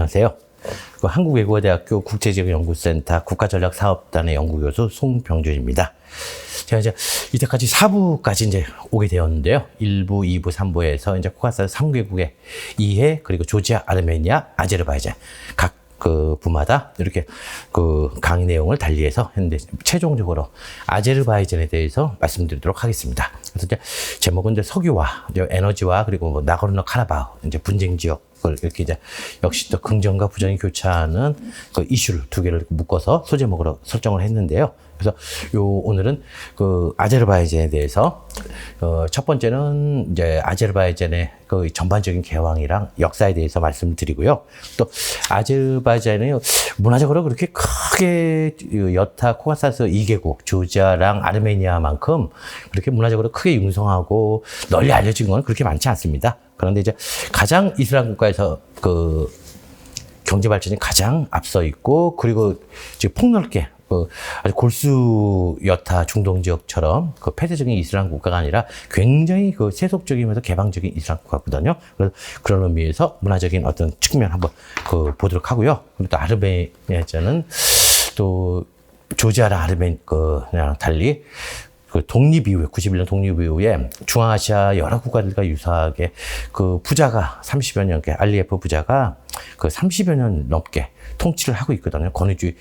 안녕하세요. 한국외국어대학교 국제지역연구센터 국가전략사업단의 연구교수 송병준입니다. 제가 이제 이때까지 4부까지 이제 오게 되었는데요. 1부, 2부, 3부에서 이제 코카사스 3개국의 이해, 그리고 조지아, 아르메니아, 아제르바이잔 각 그 부마다 이렇게 그 강의 내용을 달리해서 했는데, 최종적으로 아제르바이잔에 대해서 말씀드리도록 하겠습니다. 그래서 이제 제목은 이제 석유와 이제 에너지와 그리고 뭐 나고르노 카라바흐 이제 분쟁 지역을 이렇게 이제 역시 또 긍정과 부정이 교차하는 그 이슈를 두 개를 묶어서 소제목으로 설정을 했는데요. 그래서 오늘은 그 아제르바이잔에 대해서 첫 번째는 이제 아제르바이잔의 그 전반적인 개황이랑 역사에 대해서 말씀드리고요. 또 아제르바이잔이 문화적으로 그렇게 크게 여타 코카사스 2개국 조지아랑 아르메니아만큼 그렇게 문화적으로 크게 융성하고 널리 알려진 건 그렇게 많지 않습니다. 그런데 이제 가장 이슬람 국가에서 그 경제 발전이 가장 앞서 있고, 그리고 지금 폭넓게 아주 골수 여타 중동 지역처럼 그 폐쇄적인 이슬람 국가가 아니라 굉장히 그 세속적이면서 개방적인 이슬람 국가거든요. 그래서 그런 의미에서 문화적인 어떤 측면 한번 보도록 하고요. 그리고 또 아르메니아는 또 조지아랑 아르메니아랑 달리 그 독립 이후에 91년 독립 이후에 중앙아시아 여러 국가들과 유사하게 그 부자가 30여 년, 알리예프 부자가 그 30여 년 넘게 통치를 하고 있거든요. 권위주의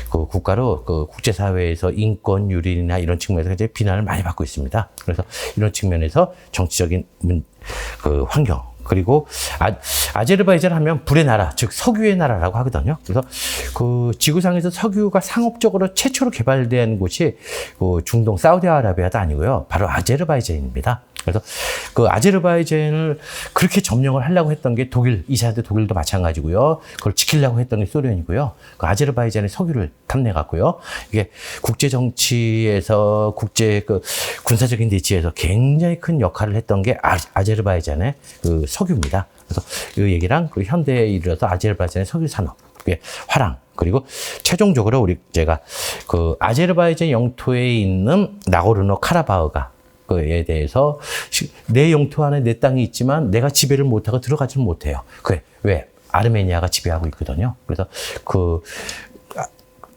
그 국가로 그 국제사회에서 인권 유린이나 이런 측면에서 이제 비난을 많이 받고 있습니다. 그래서 이런 측면에서 정치적인 그 환경, 그리고 아제르바이잔 하면 불의 나라, 즉 석유의 나라라고 하거든요. 그래서 그 지구상에서 석유가 상업적으로 최초로 개발된 곳이 그 중동 사우디아라비아도 아니고요, 바로 아제르바이잔입니다. 그래서 그 아제르바이잔을 그렇게 점령을 하려고 했던 게 독일, 2차 독일도 마찬가지고요. 그걸 지키려고 했던 게 소련이고요. 그 아제르바이잔의 석유를 탐내갔고요. 이게 국제 정치에서 국제 그 군사적인 대치에서 굉장히 큰 역할을 했던 게 아제르바이잔의 그 석유입니다. 그래서 이 얘기랑 그 현대에 이르러서 아제르바이잔의 석유 산업, 그게 화랑, 그리고 최종적으로 제가 그 아제르바이잔 영토에 있는 나고르노 카라바흐가 그에 대해서 내 영토 안에 내 땅이 있지만 내가 지배를 못하고 들어가지는 못해요. 그게 왜? 아르메니아가 지배하고 있거든요. 그래서 그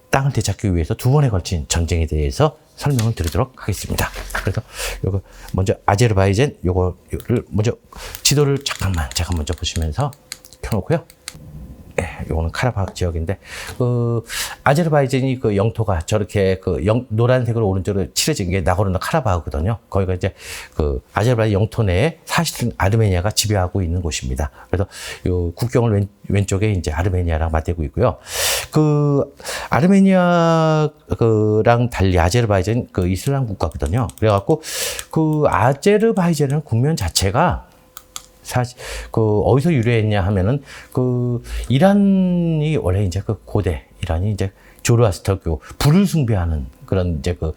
땅을 되찾기 위해서 두 번에 걸친 전쟁에 대해서 설명을 드리도록 하겠습니다. 그래서 요거 먼저 아제르바이잔 요거를 먼저 지도를 잠깐만 제가 먼저 보시면서 켜놓고요. 요거는 카라바흐 지역인데, 아제르바이잔이 그 영토가 저렇게 노란색으로 오른쪽으로 칠해진 게 나고르노 카라바흐거든요. 거기가 이제 그 아제르바이잔 영토 내에 사실은 아르메니아가 지배하고 있는 곳입니다. 그래서 요 국경을 왼쪽에 이제 아르메니아랑 맞대고 있고요. 그 아르메니아랑 달리 아제르바이잔 그 이슬람 국가거든요. 그래갖고 그 아제르바이잔은 국면 자체가 사실 그 어디서 유래했냐 하면은 그 이란이 원래 이제 그 고대 이란이 이제 조르아스터교 불을 숭배하는 그런 이제 그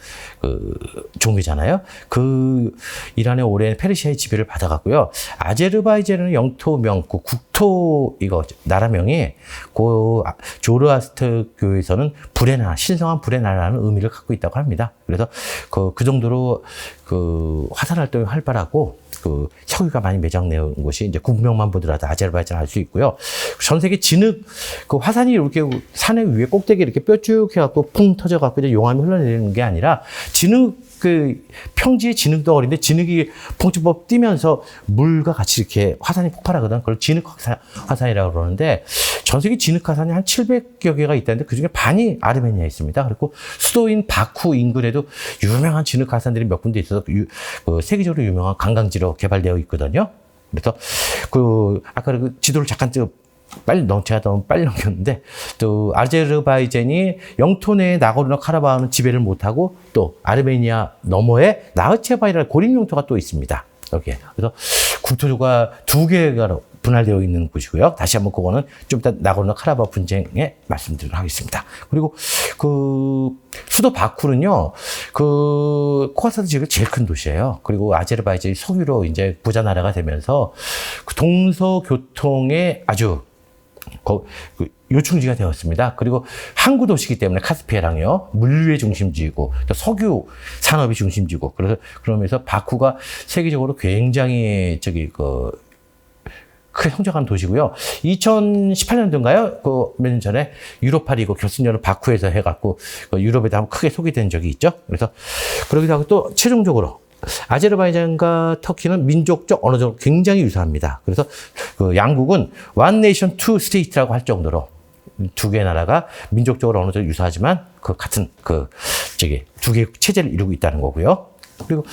종교잖아요. 그 이란의 오랜 페르시아의 지배를 받아갔고요. 아제르바이잔은 영토명, 그 국토 이거 나라명이 그 조르아스터교에서는 불의 나라, 신성한 불의 나라라는 의미를 갖고 있다고 합니다. 그래서 그 정도로 그 화산 활동이 활발하고 그 석유가 많이 매장되는 곳이 이제 국명만 보더라도 아제르바이잔 알 수 있고요. 전 세계 진흙, 그 화산이 이렇게 산의 위에 꼭대기 이렇게 뾰쭉 해갖고 풍 터져갖고 이제 용암이 흘러내리는 게 아니라 진흙, 그 평지의 진흙 덩어리인데 진흙이 펑치법 뛰면서 물과 같이 이렇게 화산이 폭발하거든. 그걸 진흙 화산이라고 그러는데, 전 세계 진흙 화산이 한 700여 개가 있다는데 그중에 반이 아르메니아에 있습니다. 그리고 수도인 바쿠 인근에도 유명한 진흙 화산들이 몇 군데 있어서 세계적으로 유명한 관광지로 개발되어 있거든요. 그래서 아까 그 지도를 잠깐 제가 너무 빨리 넘겼는데, 또 아제르바이잔이 영토 내에 나고르노 카라바흐는 지배를 못하고 또 아르메니아 너머에 나흐체바이라는 고립 영토가 또 있습니다. 여기에. 그래서 국토가 두 개가 분할되어 있는 곳이고요. 다시 한번 그거는 좀 이따 나고르노 카라바흐 분쟁에 말씀드리도록 하겠습니다. 그리고 그 수도 바쿠는요, 그 코카사스 지역의 제일 큰 도시예요. 그리고 아제르바이잔이 석유로 이제 부자 나라가 되면서 그 동서 교통에 아주 요충지가 되었습니다. 그리고 항구 도시이기 때문에 카스피해랑요, 물류의 중심지이고 또 석유 산업이 중심지고, 그러면서 바쿠가 세계적으로 굉장히 크게 성장한 도시고요. 2018년도인가요? 그 몇 년 전에 유로파 리그 결승전을 바쿠에서 해갖고 유럽에도 한번 크게 소개된 적이 있죠. 그래서 그러기도 하고 또 최종적으로 아제르바이잔과 터키는 민족적 언어적으로 굉장히 유사합니다. 그래서 그 양국은 One Nation, Two State라고 할 정도로 두 개의 나라가 민족적으로 언어적으로 유사하지만 그 같은 두 개의 체제를 이루고 있다는 거고요. 그리고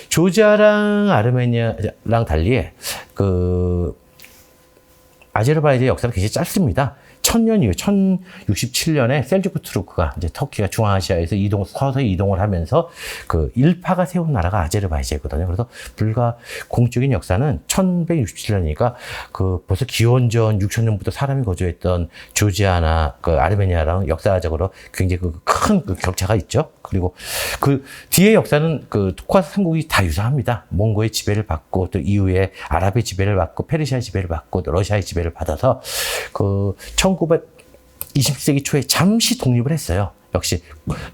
조지아랑 아르메니아랑 달리 아제르바이잔의 역사는 굉장히 짧습니다. 1000년 이후 1067년에 셀주크 투르크가 이제 터키가 중앙아시아에서 서서히 이동을 하면서 그 일파가 세운 나라가 아제르바이잔이거든요. 그래서 불과 공적인 역사는 1167년이니까 그 벌써 기원전 6000년부터 사람이 거주했던 조지아나 그 아르메니아랑 역사적으로 굉장히 큰 격차가 있죠. 그리고 그 뒤에 역사는 그 코카스 삼국이 다 유사합니다. 몽고의 지배를 받고 또 이후에 아랍의 지배를 받고 페르시아의 지배를 받고 또 러시아의 지배를 받아서 그 1920세기 초에 잠시 독립을 했어요. 역시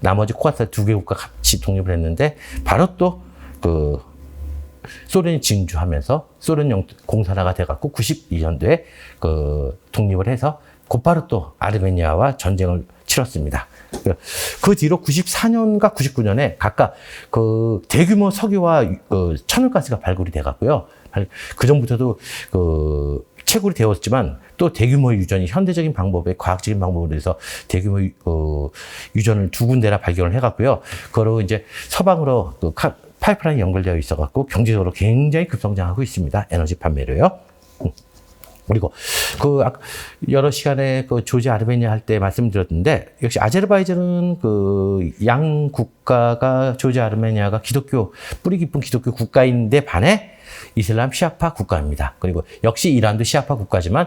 나머지 코카스 두 개 국가 같이 독립을 했는데 바로 또 그 소련이 진주하면서 소련 공산화가 돼갖고 92년도에 그 독립을 해서 곧바로 또 아르메니아와 전쟁을 치렀습니다. 그 뒤로 94년과 99년에 각각 그 대규모 석유와 천연가스가 발굴이 돼갖고요. 그 전부터도 그 채굴이 되었지만 또 대규모 유전이 현대적인 방법에 과학적인 방법으로 해서 대규모 유전을 두 군데나 발견을 해갖고요. 그거로 이제 서방으로 파이프라인이 연결되어 있어갖고 경제적으로 굉장히 급성장하고 있습니다. 에너지 판매로요. 그리고 여러 시간에 조지 아르메니아 할 때 말씀드렸는데 역시 아제르바이잔은 양 국가가 조지 아르메니아가 뿌리 깊은 기독교 국가인데 반해 이슬람 시아파 국가입니다. 그리고 역시 이란도 시아파 국가지만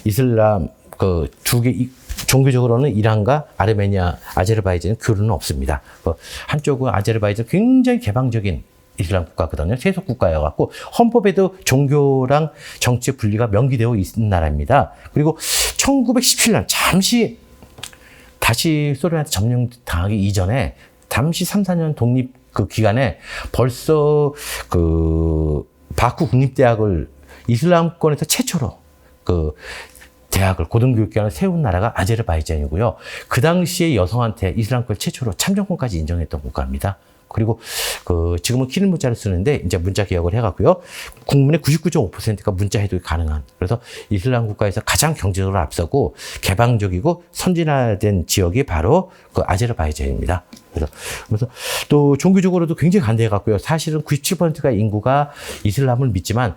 이슬람 두 개 종교적으로는 이란과 아르메니아, 아제르바이잔은 교류는 없습니다. 한쪽은 아제르바이잔 굉장히 개방적인 이슬람 국가거든요. 세속 국가여갖고 헌법에도 종교랑 정치의 분리가 명기되어 있는 나라입니다. 그리고 1917년 잠시 다시 소련한테 점령당하기 이전에 잠시 3, 4년 독립 그 기간에 벌써 바쿠 국립대학을 이슬람권에서 최초로 고등교육기관을 세운 나라가 아제르바이잔이고요. 그 당시에 여성한테 이슬람권 최초로 참정권까지 인정했던 국가입니다. 그리고 지금은 키릴 문자를 쓰는데 이제 문자 개혁을 해갖고요. 국민의 99.5%가 문자 해독이 가능한. 그래서 이슬람 국가에서 가장 경제적으로 앞서고 개방적이고 선진화된 지역이 바로 아제르바이잔입니다. 그래서 또 종교적으로도 굉장히 간대해갖고요. 사실은 97%가 인구가 이슬람을 믿지만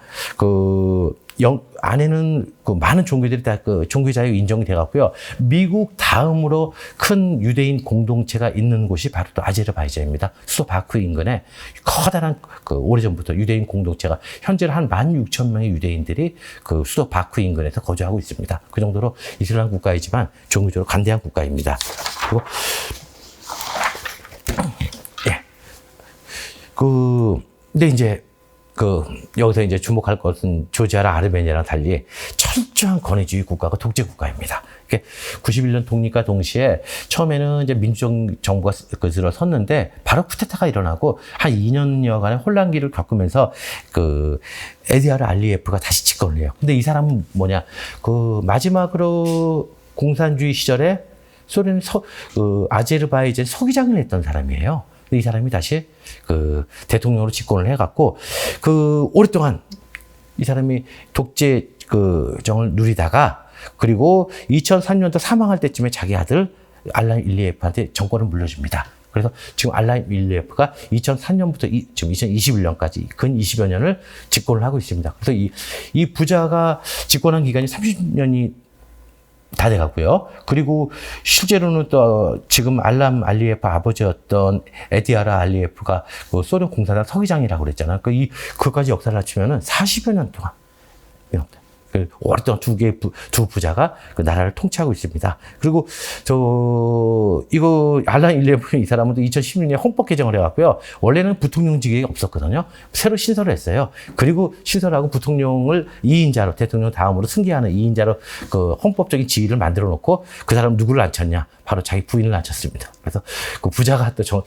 안에는 많은 종교들이 다 종교 자유 인정이 돼갖고요. 미국 다음으로 큰 유대인 공동체가 있는 곳이 바로 또 아제르바이잔입니다. 수도 바쿠 인근에 커다란 오래전부터 유대인 공동체가 현재는 한 16,000명의 유대인들이 수도 바쿠 인근에서 거주하고 있습니다. 그 정도로 이슬람 국가이지만 종교적으로 간대한 국가입니다. 그리고 근데 이제 여기서 이제 주목할 것은 조지아랑 아르메니아랑 달리 철저한 권위주의 국가가 독재 국가입니다. 91년 독립과 동시에 처음에는 이제 민주적 정부가 들어섰는데 바로 쿠데타가 일어나고 한 2년여간의 혼란기를 겪으면서 에디아르 알리예프가 다시 집권을 해요. 근데 이 사람은 뭐냐? 마지막으로 공산주의 시절에 소련 아제르바이잔 서기장을 했던 사람이에요. 이 사람이 다시 대통령으로 집권을 해갖고 오랫동안 이 사람이 독재 정을 누리다가 그리고 2003년도 사망할 때쯤에 자기 아들 알라임 일리예프한테 정권을 물려줍니다. 그래서 지금 알라임 일리예프가 2003년부터 지금 2021년까지 근 20여 년을 집권을 하고 있습니다. 그래서 이 부자가 집권한 기간이 30년이 다 돼갔고요. 그리고 실제로는 또 지금 알람 알리예프 아버지였던 에디아라 알리예프가 소련 공산당 서기장이라고 그랬잖아요. 그까지 역사를 합치면은 40여 년 동안 오랫동안 두 부자가 나라를 통치하고 있습니다. 그리고 이거 알람 일리예프 이 사람은 2016년에 헌법 개정을 해갖고요. 원래는 부통령직이 없었거든요. 새로 신설을 했어요. 그리고 신설하고 부통령을 2인자로 대통령 다음으로 승계하는 2인자로 헌법적인 지위를 만들어 놓고 그 사람 누구를 앉혔냐? 바로 자기 부인을 낳쳤습니다. 그래서 그 부자가 또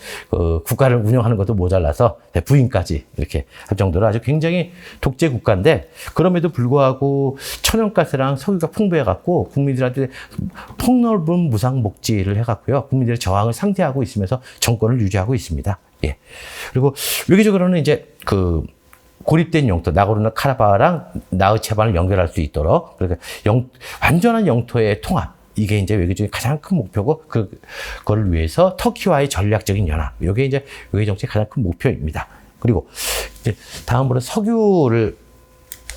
국가를 운영하는 것도 모자라서 부인까지 이렇게 할 정도로 아주 굉장히 독재 국가인데, 그럼에도 불구하고 천연가스랑 석유가 풍부해갖고 국민들한테 폭넓은 무상 복지를 해갖고요, 국민들의 저항을 상대하고 있으면서 정권을 유지하고 있습니다. 예. 그리고 외교적으로는 이제 고립된 영토, 나고르노 카라바흐랑 나우체반을 연결할 수 있도록, 그러니까 완전한 영토의 통합, 이게 이제 외교적인 가장 큰 목표고, 그거를 위해서 터키와의 전략적인 연합, 이게 이제 외교 정책의 가장 큰 목표입니다. 그리고 이제 다음으로 석유를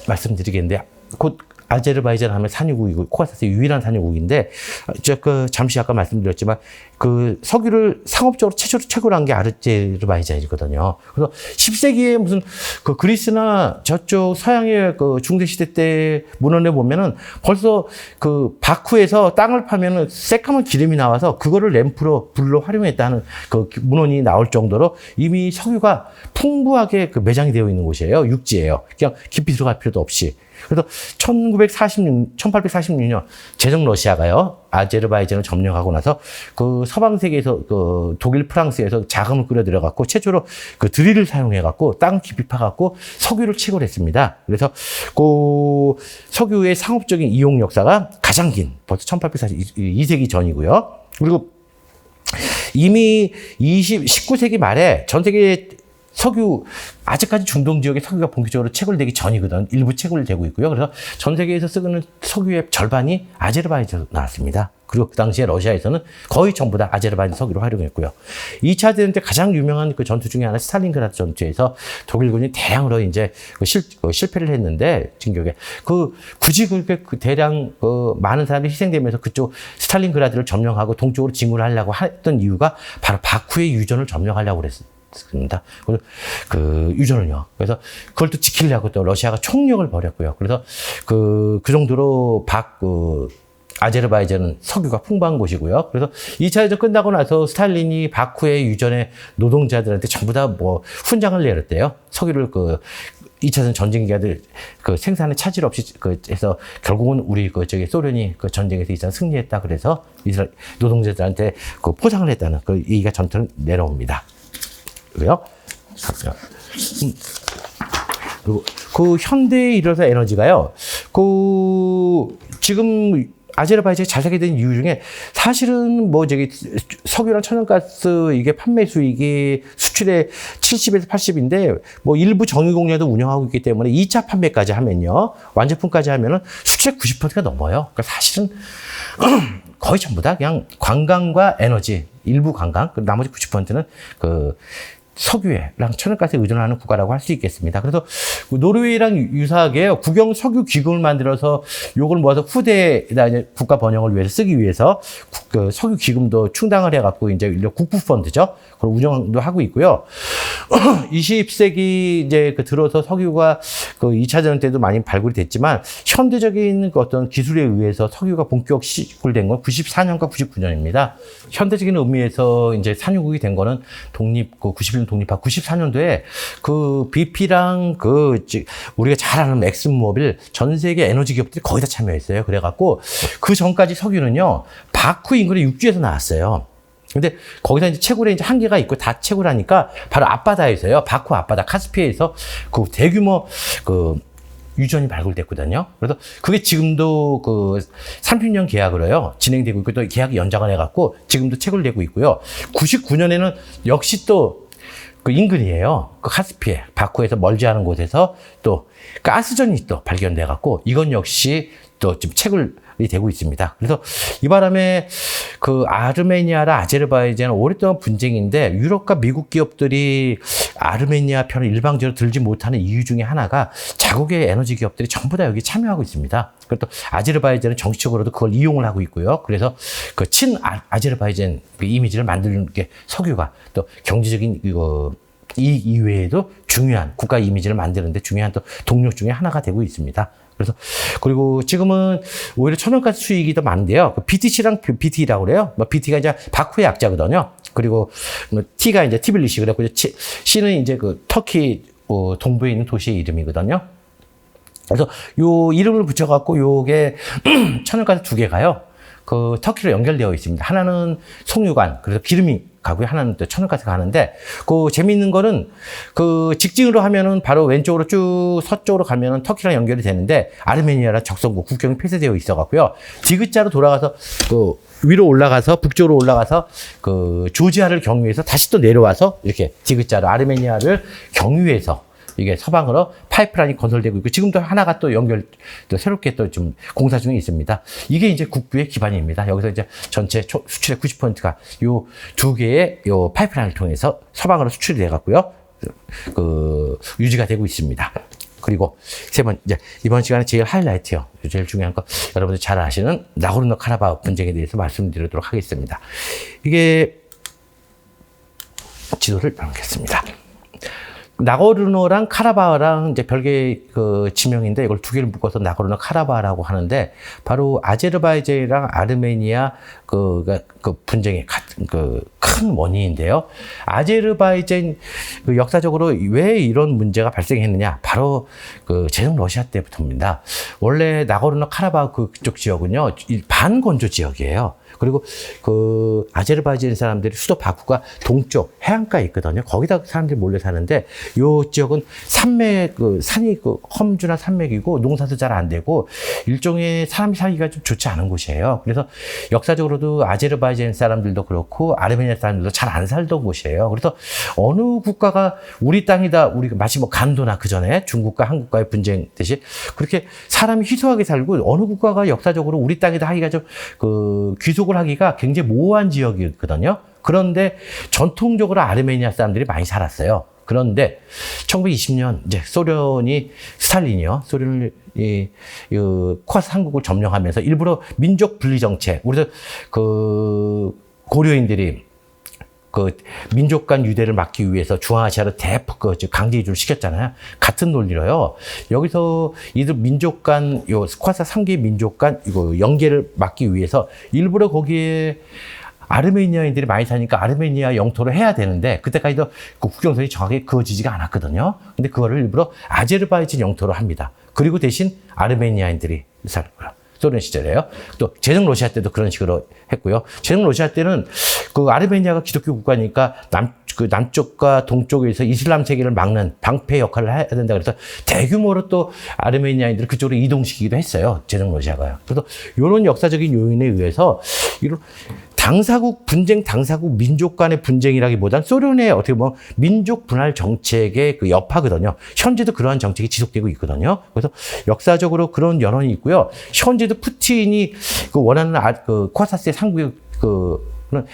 말씀드리겠는데, 곧 아제르바이잔 하면 산유국이고 코카사스의 유일한 산유국인데, 잠시 아까 말씀드렸지만 그 석유를 상업적으로 최초로 채굴한 게 아제르바이잔이거든요. 그래서 10세기에 무슨 그리스나 저쪽 서양의 중세 시대 때 문헌에 보면은 벌써 바쿠에서 땅을 파면은 새까만 기름이 나와서 그거를 불로 활용했다는 문헌이 나올 정도로 이미 석유가 풍부하게 매장이 되어 있는 곳이에요. 육지예요. 그냥 깊이 들어갈 필요도 없이. 그래서 1846년 제정 러시아가요, 아제르바이잔을 점령하고 나서 서방 세계에서 독일, 프랑스에서 자금을 끌어들여갖고 최초로 드릴을 사용해갖고 땅 깊이 파갖고 석유를 채굴했습니다. 그래서 석유의 상업적인 이용 역사가 가장 긴, 벌써 1842세기 전이고요. 그리고 이미 19세기 말에 전 세계 석유, 아직까지 중동 지역의 석유가 본격적으로 채굴되기 전이거든. 일부 채굴되고 있고요. 그래서 전 세계에서 쓰는 석유의 절반이 아제르바이잔에서 나왔습니다. 그리고 그 당시에 러시아에서는 거의 전부 다 아제르바이잔 석유를 활용했고요. 2차 대전 때 가장 유명한 전투 중에 하나, 스탈린그라드 전투에서 독일군이 대량으로 이제 실패를 했는데, 진격에. 굳이 그렇게 대량 많은 사람이 희생되면서 그쪽 스탈린그라드를 점령하고 동쪽으로 진군을 하려고 했던 이유가 바로 바쿠의 유전을 점령하려고 그랬어요. 습니다. 유전을요. 그래서 그걸 또 지키려고 또 러시아가 총력을 벌였고요. 그래서 그 정도로 아제르바이잔은 석유가 풍부한 곳이고요. 그래서 2차 대전 끝나고 나서 스탈린이 바쿠의 유전의 노동자들한테 전부 다 훈장을 내렸대요. 석유를 2차 대전 전쟁 기간들 생산에 차질 없이 해서 결국은 우리 소련이 전쟁에서 이상 승리했다. 그래서 이스라엘 노동자들한테 포상을 했다는 얘기가 전투를 내려옵니다. 그래요? 그리고 현대에 이르러서 에너지가요, 지금 아제르바이잔이 잘 살게 된 이유 중에 사실은 석유랑 천연가스 이게 판매 수익이 수출의 70에서 80인데 일부 정유공장도 운영하고 있기 때문에 2차 판매까지 하면요, 완제품까지 하면은 수출의 90%가 넘어요. 그러니까 사실은 거의 전부 다 그냥 관광과 에너지, 일부 관광, 나머지 90%는 석유랑 천연가스에 의존하는 국가라고 할 수 있겠습니다. 그래서 노르웨이랑 유사하게 국영 석유 기금을 만들어서 요걸 모아서 후대에다 이제 국가 번영을 위해서 쓰기 위해서 석유 기금도 충당을 해갖고 이제 국부 펀드죠. 그걸 운영도 하고 있고요. 20세기 이제 들어서 석유가 2차 대전 때도 많이 발굴이 됐지만 현대적인 어떤 기술에 의해서 석유가 본격 시굴된 건 94년과 99년입니다. 현대적인 의미에서 이제 산유국이 된 거는 91년 독립한 94년도에 BP랑 우리가 잘 아는 엑슨모빌 전 세계 에너지 기업들이 거의 다 참여했어요. 그래갖고 그 전까지 석유는요, 바쿠 인근의 육지에서 나왔어요. 근데 거기서 이제 채굴에 이제 한계가 있고 다 채굴하니까 바로 앞바다에서요, 바쿠 앞바다 카스피해에서 대규모 유전이 발굴됐거든요. 그래서 그게 지금도 30년 계약으로요, 진행되고 있고 또 계약이 연장을 해갖고 지금도 채굴되고 있고요. 99년에는 역시 또 인근이에요. 카스피해, 바쿠에서 멀지 않은 곳에서 또 가스전이 또 발견돼갖고 이건 역시 또 지금 채굴이 되고 있습니다. 그래서 이 바람에 아르메니아랑 아제르바이잔은 오랫동안 분쟁인데, 유럽과 미국 기업들이 아르메니아 편을 일방적으로 들지 못하는 이유 중에 하나가 자국의 에너지 기업들이 전부 다 여기 참여하고 있습니다. 그리고 또 아제르바이잔은 정치적으로도 그걸 이용을 하고 있고요. 그래서 아제르바이잔 이미지를 만드는 게 석유가 또 경제적인 이 이외에도 중요한 국가 이미지를 만드는데 중요한 또 동력 중에 하나가 되고 있습니다. 그리고 지금은 오히려 천연가스 수익이 더 많은데요. BTC랑 BT라고 그래요. BT가 이제 바쿠의 약자거든요. 그리고 T가 이제 티빌리시, 그래고 C는 이제 터키 동부에 있는 도시의 이름이거든요. 그래서 요 이름을 붙여갖고 요게 천연가스 2개가요. 그 터키로 연결되어 있습니다. 하나는 송유관, 그래서 기름이 가고요. 하나는 또 천연가스가 가는데, 그 재미있는 거는 그 직진으로 하면은 바로 왼쪽으로 쭉 서쪽으로 가면은 터키랑 연결이 되는데, 아르메니아랑 적성국 국경이 폐쇄되어 있어갖고요. 디귿자로 돌아가서 그 위로 올라가서 북쪽으로 올라가서 그 조지아를 경유해서 다시 또 내려와서 이렇게 디귿자로 아르메니아를 경유해서 이게 서방으로 파이프라인이 건설되고 있고, 지금도 하나가 또 또 새롭게 또 좀 공사 중에 있습니다. 이게 이제 국부의 기반입니다. 여기서 이제 전체 수출의 90%가 요 두 개의 요 파이프라인을 통해서 서방으로 수출이 돼 갖고요. 그 유지가 되고 있습니다. 그리고 세 번, 이제 이번 시간에 제일 하이라이트요. 제일 중요한 거, 여러분들 잘 아시는 나고르노 카라바흐 분쟁에 대해서 말씀드리도록 하겠습니다. 이게 지도를 펴놓겠습니다. 나고르노랑 카라바흐랑 이제 별개의 그 지명인데, 이걸 두 개를 묶어서 나고르노 카라바흐라고 하는데, 바로 아제르바이잔이랑 아르메니아 그 분쟁의 큰 원인인데요. 아제르바이잔 그 역사적으로 왜 이런 문제가 발생했느냐? 바로 그 제정 러시아 때부터입니다. 원래 나고르노 카라바흐 그쪽 지역은요, 반건조 지역이에요. 그리고 그 아제르바이잔 사람들이 수도 바쿠가 동쪽 해안가에 있거든요. 거기다 사람들이 몰려 사는데, 요 지역은 산맥, 산이 험준한 산맥이고 농사도 잘 안 되고 일종의 사람이 살기가 좀 좋지 않은 곳이에요. 그래서 역사적으로도 아제르바이잔 사람들도 그렇고 아르메니아 사람들도 잘 안 살던 곳이에요. 그래서 어느 국가가 우리 땅이다, 우리 마치 뭐 간도나 그 전에 중국과 한국과의 분쟁 듯이 그렇게 사람이 희소하게 살고, 어느 국가가 역사적으로 우리 땅이다 하기가 좀 귀속을 하기가 굉장히 모호한 지역이거든요. 그런데 전통적으로 아르메니아 사람들이 많이 살았어요. 그런데 1920년 이제 스탈린이요. 소련을 코아스 한국을 점령하면서 일부러 민족 분리 정책, 우리도 그 고려인들이 그 민족 간 유대를 막기 위해서 중앙아시아로 대폭 강제 이주를 시켰잖아요. 같은 논리로요. 여기서 이들 민족 간 코아스 3개 민족 간 이거 연계를 막기 위해서 일부러 거기에 아르메니아인들이 많이 사니까 아르메니아 영토를 해야 되는데, 그때까지도 그 국경선이 정확하게 그어지지가 않았거든요. 근데 그거를 일부러 아제르바이잔 영토로 합니다. 그리고 대신 아르메니아인들이 살고요. 소련 시절에요. 또 제정 러시아 때도 그런 식으로 했고요. 제정 러시아 때는 그 아르메니아가 기독교 국가니까 남쪽과 동쪽에서 이슬람 세계를 막는 방패 역할을 해야 된다. 그래서 대규모로 또 아르메니아인들을 그쪽으로 이동시키기도 했어요. 제정 러시아가요. 그래서 이런 역사적인 요인에 의해서 이런 분쟁 당사국 민족 간의 분쟁이라기보단 소련의 어떻게 보면 민족 분할 정책의 그 여파거든요. 현재도 그러한 정책이 지속되고 있거든요. 그래서 역사적으로 그런 연원이 있고요. 현재도 푸틴이 그 원하는 코사스의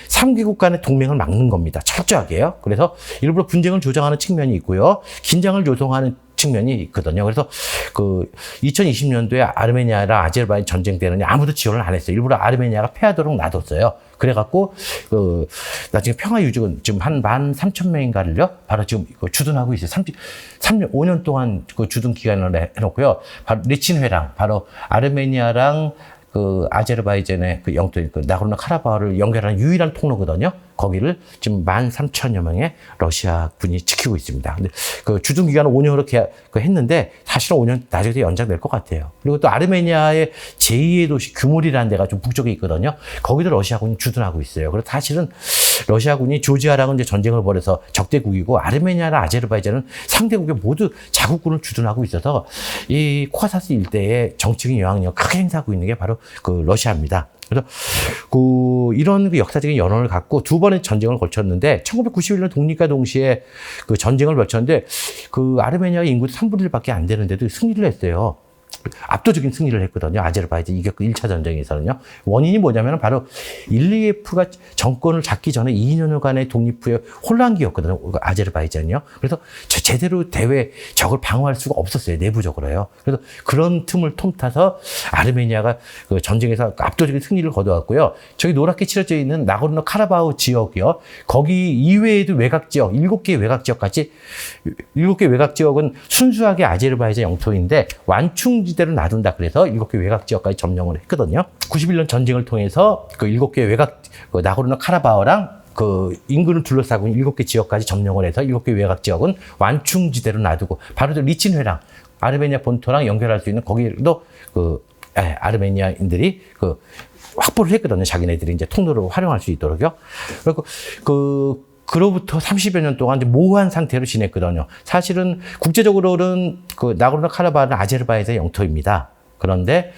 삼개국 간의 동맹을 막는 겁니다. 철저하게요. 그래서 일부러 분쟁을 조장하는 측면이 있고요. 긴장을 조성하는 측면이 있거든요. 그래서 2020년도에 아르메니아랑 아제르바이잔 전쟁 때는 아무도 지원을 안 했어요. 일부러 아르메니아가 패하도록 놔뒀어요. 그래갖고 나중에 평화 유지군 지금 한 13,000명인가를요 바로 지금 주둔하고 있어요. 5년 동안 그 주둔 기간을 해놓고요. 바로 리친 회랑, 바로 아르메니아랑 아제르바이잔의 영토인 나고르노 카라바흐를 연결하는 유일한 통로거든요. 거기를 지금 13,000여 명의 러시아 군이 지키고 있습니다. 근데 주둔 기간은 5년으로 했는데 사실은 5년 나중에 연장될 것 같아요. 그리고 또 아르메니아의 제2의 도시 규물이라는 데가 좀 북쪽에 있거든요. 거기도 러시아군이 주둔하고 있어요. 그래서 사실은 러시아군이 조지아랑은 이제 전쟁을 벌여서 적대국이고, 아르메니아랑 아제르바이잔은 상대국에 모두 자국군을 주둔하고 있어서 이 코카사스 일대에 정치적인 영향력을 크게 행사하고 있는 게 바로 러시아입니다. 그래서 이런 역사적인 연원을 갖고 두 번의 전쟁을 걸쳤는데, 1991년 독립과 동시에 전쟁을 벌쳤는데, 아르메니아 인구 3분의 1밖에 안 되는데도 승리를 했어요. 압도적인 승리를 했거든요. 아제르바이잔이 이겼고 1차 전쟁에서는요. 원인이 뭐냐면 바로 일리예프가 정권을 잡기 전에 2년여간의 독립 후에 혼란기였거든요. 아제르바이잔이요. 그래서 제대로 대외 적을 방어할 수가 없었어요. 내부적으로요. 그래서 그런 틈을 틈타서 아르메니아가 전쟁에서 압도적인 승리를 거두었고요. 저기 노랗게 칠해져 있는 나고르노 카라바흐 지역이요. 거기 이외에도 외곽 지역, 7개의 외곽 지역까지, 7개 외곽 지역은 순수하게 아제르바이잔 영토인데 완충지대를 놔둔다. 그래서 7개 외곽 지역까지 점령을 했거든요. 91년 전쟁을 통해서 7개 외곽, 나고르노 카라바흐랑 인근을 둘러싸고 있는 7개 지역까지 점령을 해서 7개 외곽 지역은 완충지대로 놔두고, 바로 리친 회랑 아르메니아 본토랑 연결할 수 있는 거기도 아르메니아인들이 확보를 했거든요. 자기네들이 이제 통로로 활용할 수 있도록요. 그리고 그로부터 30여 년 동안 이제 모호한 상태로 지냈거든요. 사실은 국제적으로는 나고르노 카라바흐는 아제르바이잔의 영토입니다. 그런데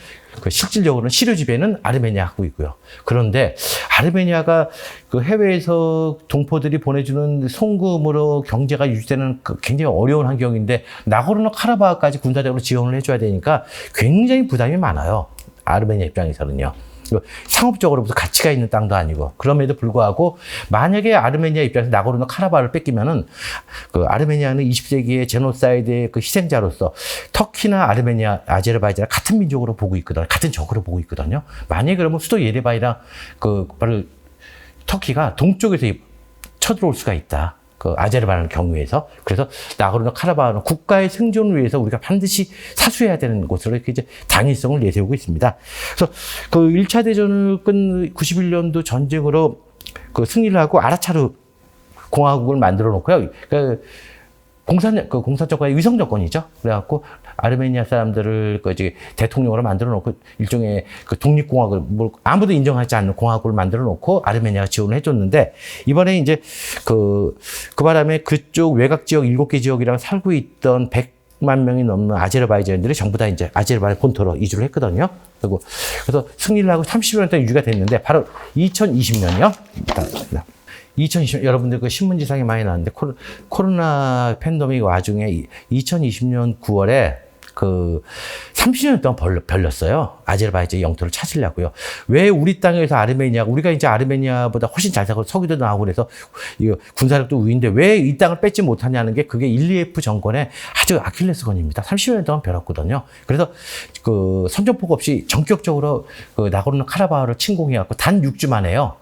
실질적으로는 시료 지배는 아르메니아 하고 있고요. 그런데 아르메니아가 해외에서 동포들이 보내주는 송금으로 경제가 유지되는 굉장히 어려운 환경인데 나고르노 카라바흐까지 군사적으로 지원을 해줘야 되니까 굉장히 부담이 많아요. 아르메니아 입장에서는요. 상업적으로부터 가치가 있는 땅도 아니고. 그럼에도 불구하고 만약에 아르메니아 입장에서 나고르노 카라바흐를 뺏기면은 아르메니아는 20세기의 제노사이드의 희생자로서 터키나 아제르바이잔을 같은 민족으로 보고 있거든요. 같은 적으로 보고 있거든요. 만약에 그러면 수도 예레반이랑 바로 터키가 동쪽에서 쳐들어올 수가 있다. 아제르바이잔 경우에서. 그래서 나고르노 카라바흐는 국가의 생존을 위해서 우리가 반드시 사수해야 되는 곳으로 이렇게 이제 당위성을 내세우고 있습니다. 그래서 1차 대전을 끝 91년도 전쟁으로 승리를 하고 아라차르 공화국을 만들어 놓고요. 공산 정권의 위성 정권이죠. 그래갖고 아르메니아 사람들을 이제 대통령으로 만들어 놓고 일종의 독립공화국을 아무도 인정하지 않는 공화국을 만들어 놓고 아르메니아가 지원을 해줬는데 이번에 이제 그 바람에 그쪽 외곽 지역 7개 지역이랑 살고 있던 100만 명이 넘는 아제르바이잔들이 전부 다 이제 아제르바이잔 본토로 이주를 했거든요. 그래서 승리를 하고 30여 년 동안 유지가 됐는데 바로 2020년이요. 2020년 여러분들 신문지상에 많이 나왔는데 코로나 팬데믹 와중에 2020년 9월에 30년 동안 벌렸어요. 아제르바이잔 영토를 찾으려고요. 왜 우리 땅에서 우리가 이제 아르메니아보다 훨씬 잘 살고 석유도 나오고 그래서 군사력도 우위인데 왜 이 땅을 뺏지 못하냐는 게 그게 일리에프 정권의 아주 아킬레스건입니다. 30여 년 동안 벼렸거든요. 그래서 선전포고 없이 전격적으로 나고르노 카라바흐를 침공해갖고 단 6주 만에요.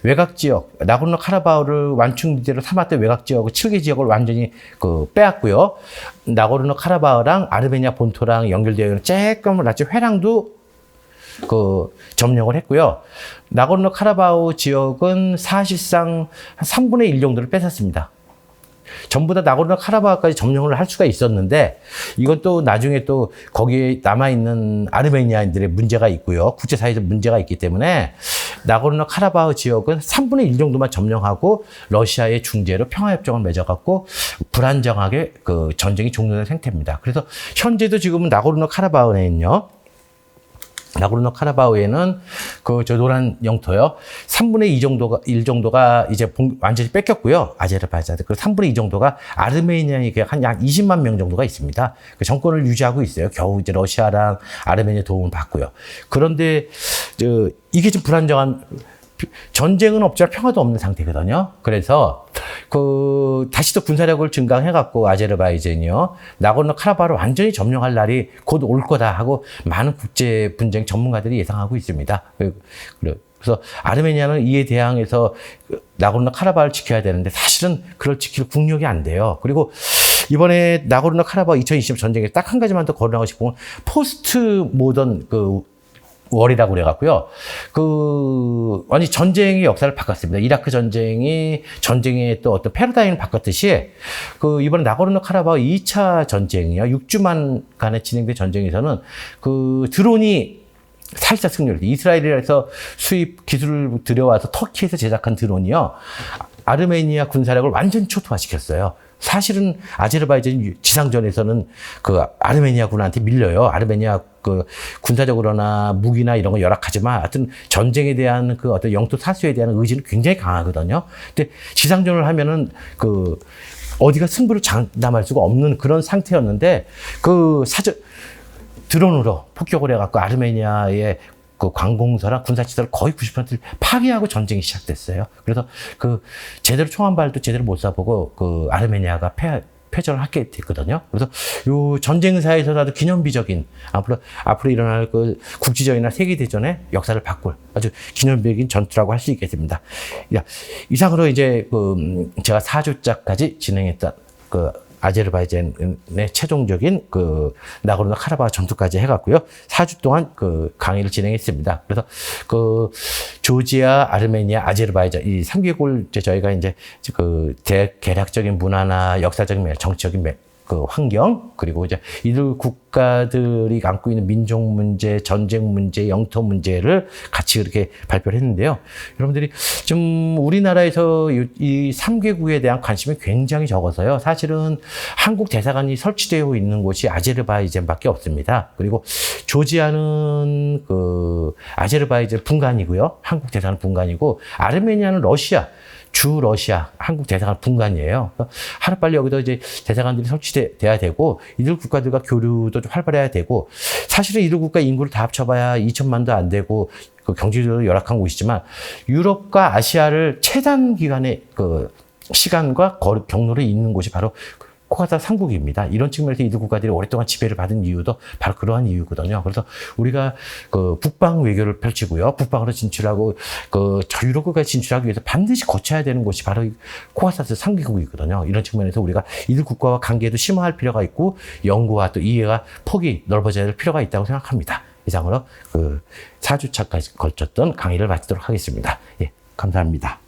외곽 지역, 나고르노 카라바흐를 완충지대로 삼았던 외곽 지역, 7개 지역을 완전히 빼앗고요. 나고르노 카라바흐랑 아르메니아 본토랑 연결되어 있는 쬐끔은 아주 회랑도 점령을 했고요. 나고르노 카라바흐 지역은 사실상 한 3분의 1 정도를 뺏었습니다. 전부 다 나고르노 카라바흐까지 점령을 할 수가 있었는데 이건 또 나중에 또 거기에 남아있는 아르메니아인들의 문제가 있고요. 국제사회적 문제가 있기 때문에 나고르노 카라바흐 지역은 3분의 1 정도만 점령하고 러시아의 중재로 평화협정을 맺어갖고 불안정하게 전쟁이 종료된 상태입니다. 그래서 현재도 지금은 나고르노 카라바흐에는요. 나고르노 카라바흐에는 저 노란 영토요. 3분의 1 정도가 이제 완전히 뺏겼고요. 아제르바이잔한테. 그리고 3분의 2 정도가 아르메니아에 한 약 20만 명 정도가 있습니다. 정권을 유지하고 있어요. 겨우 이제 러시아랑 아르메니아 도움을 받고요. 그런데 이게 좀 불안정한 전쟁은 없지만 평화도 없는 상태거든요. 그래서 다시 또 군사력을 증강해갖고 아제르바이잔이요. 나고르노 카라바흐를 완전히 점령할 날이 곧 올 거다 하고 많은 국제 분쟁 전문가들이 예상하고 있습니다. 그래서 아르메니아는 이에 대항해서 나고르노 카라바흐를 지켜야 되는데 사실은 그걸 지킬 국력이 안 돼요. 그리고 이번에 나고르노 카라바흐 2020 전쟁에 딱 한 가지만 더 거론하고 싶은 건 포스트 모던 월이라고 그래갖고요. 완전 전쟁의 역사를 바꿨습니다. 이라크 전쟁의 또 어떤 패러다임을 바꿨듯이, 이번에 나고르노 카라바흐 2차 전쟁이요. 6주만 간에 진행된 전쟁에서는 드론이 살짝 승리를 했어요. 이스라엘에서 수입 기술을 들여와서 터키에서 제작한 드론이요. 아르메니아 군사력을 완전히 초토화시켰어요. 사실은 아제르바이잔 지상전에서는 아르메니아군한테 밀려요. 아르메니아 군사적으로나 무기나 이런 거 열악하지만 하여튼 전쟁에 대한 어떤 영토 사수에 대한 의지는 굉장히 강하거든요. 근데 지상전을 하면은 어디가 승부를 장담할 수가 없는 그런 상태였는데 드론으로 폭격을 해갖고 아르메니아의 관공서랑 군사시설 거의 90%를 파괴하고 전쟁이 시작됐어요. 그래서 제대로 총 한 발도 제대로 못 쏴보고 아르메니아가 패전을 하게 됐거든요. 그래서 요 전쟁사에서라도 기념비적인 앞으로 일어날 국지전이나 세계대전의 역사를 바꿀 아주 기념비적인 전투라고 할 수 있겠습니다. 이상으로 이제 제가 4주짜까지 진행했던 아제르바이잔의 최종적인 나고르노 카라바흐 전투까지 해갔고요. 4주 동안 강의를 진행했습니다. 그래서 조지아, 아르메니아, 아제르바이잔 이 3개국을 저희가 이제 대략적인 문화나 역사적인 정치적인 그 환경, 그리고 이제 이들 국가들이 안고 있는 민족 문제, 전쟁 문제, 영토 문제를 같이 이렇게 발표를 했는데요. 여러분들이 좀 우리나라에서 이 3개국에 대한 관심이 굉장히 적어서요. 사실은 한국 대사관이 설치되어 있는 곳이 아제르바이잔밖에 없습니다. 그리고 조지아는 그 아제르바이잔 분간이고요. 한국 대사관 분간이고, 아르메니아는 러시아. 주 러시아 한국 대사관 분간이에요. 하루빨리 여기도 이제 대사관들이 설치돼야 되고, 이들 국가들과 교류도 좀 활발해야 되고, 사실은 이들 국가 인구를 다 합쳐봐야 2천만도 안 되고 그 경제적으로 열악한 곳이지만, 유럽과 아시아를 최단 기간의 그 시간과 경로를 잇는 곳이 바로 코카사스 3국입니다. 이런 측면에서 이들 국가들이 오랫동안 지배를 받은 이유도 바로 그러한 이유거든요. 그래서 우리가 그 북방 외교를 펼치고요. 북방으로 진출하고 그 유럽 국가에 진출하기 위해서 반드시 거쳐야 되는 곳이 바로 코카사스 3국이거든요. 이런 측면에서 우리가 이들 국가와 관계도 심화할 필요가 있고, 연구와 또 이해가 폭이 넓어져야 될 필요가 있다고 생각합니다. 이상으로 그 4주차까지 걸쳤던 강의를 마치도록 하겠습니다. 예, 감사합니다.